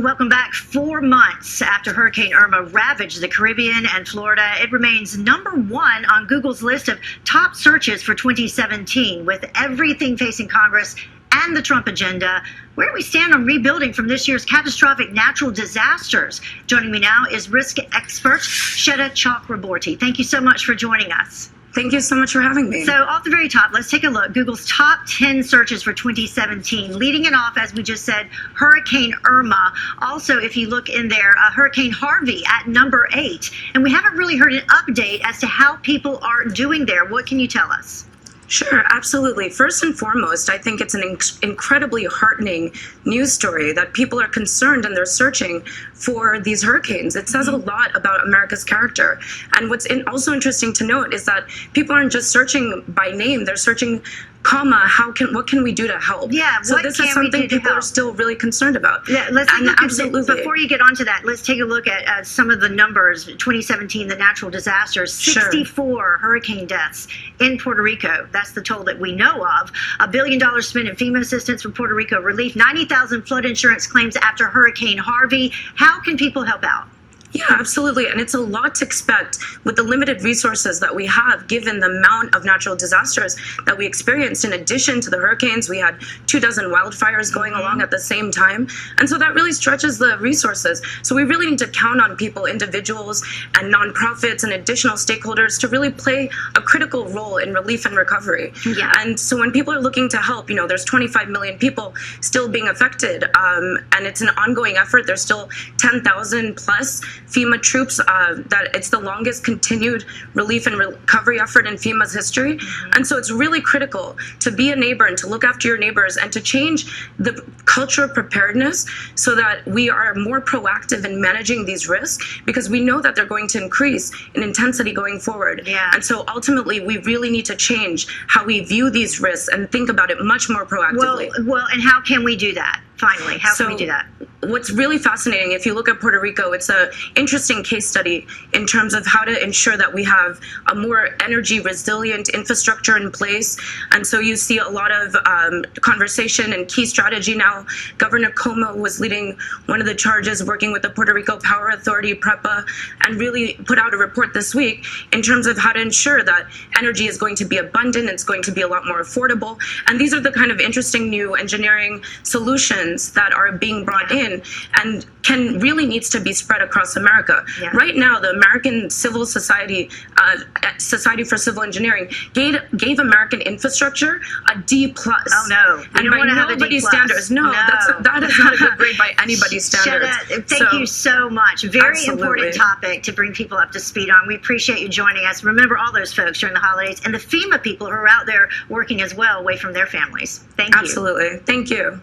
Welcome back. 4 months after Hurricane Irma ravaged the Caribbean and Florida, it remains #1 on Google's list of top searches for 2017, with everything facing Congress and the Trump agenda. Where do we stand on rebuilding from this year's catastrophic natural disasters? Joining me now is risk expert Sweta Chakraborty. Thank you so much for joining us. Thank you so much for having me. So off the very top, let's take a look. Google's top 10 searches for 2017. Leading it off, as we just said, Hurricane Irma. Also, if you look in there, Hurricane Harvey at number 8. And we haven't really heard an update as to how people are doing there. What can you tell us? Sure, absolutely. First and foremost, I think it's an incredibly heartening news story that people are concerned and they're searching for these hurricanes. It says a lot about America's character. And what's also interesting to note is that people aren't just searching by name, they're searching what can we do to help? Yeah, so this is something people are still really concerned about. Yeah, let's absolutely. Before you get onto that, let's take a look at some of the numbers. 2017, the natural disasters, 64 hurricane deaths in Puerto Rico. That's the toll that we know of. $1 billion spent in FEMA assistance for Puerto Rico relief. 90,000 flood insurance claims after Hurricane Harvey. How can people help out? Yeah, absolutely. And it's a lot to expect with the limited resources that we have, given the amount of natural disasters that we experienced. In addition to the hurricanes, we had 24 wildfires going along at the same time. And so that really stretches the resources. So we really need to count on people, individuals and nonprofits and additional stakeholders to really play a critical role in relief and recovery. Yeah. And so when people are looking to help, there's 25 million people still being affected. And it's an ongoing effort. There's still 10,000 plus FEMA troops. That it's the longest continued relief and recovery effort in FEMA's history. And so it's really critical to be a neighbor and to look after your neighbors and to change the culture of preparedness so that we are more proactive in managing these risks, because we know that they're going to increase in intensity going forward. Yeah. And so ultimately we really need to change how we view these risks and think about it much more proactively. Well, and how can we do that? Finally, how can we do that? What's really fascinating, if you look at Puerto Rico, it's an interesting case study in terms of how to ensure that we have a more energy resilient infrastructure in place. And so you see a lot of conversation and key strategy now. Governor Como was leading one of the charges, working with the Puerto Rico Power Authority, PREPA, and really put out a report this week in terms of how to ensure that energy is going to be abundant, it's going to be a lot more affordable. And these are the kind of interesting new engineering solutions that are being brought in and needs to be spread across America. Yeah. Right now, the American Civil Society, Society for Civil Engineering, gave American infrastructure a D+. Oh no! And by nobody's standards, that is not a good grade by anybody's standards. Sweta, thank you so much. Very important Absolutely. topic to bring people up to speed on. We appreciate you joining us. Remember all those folks during the holidays and the FEMA people who are out there working as well, away from their families. Thank you. Absolutely. Thank you.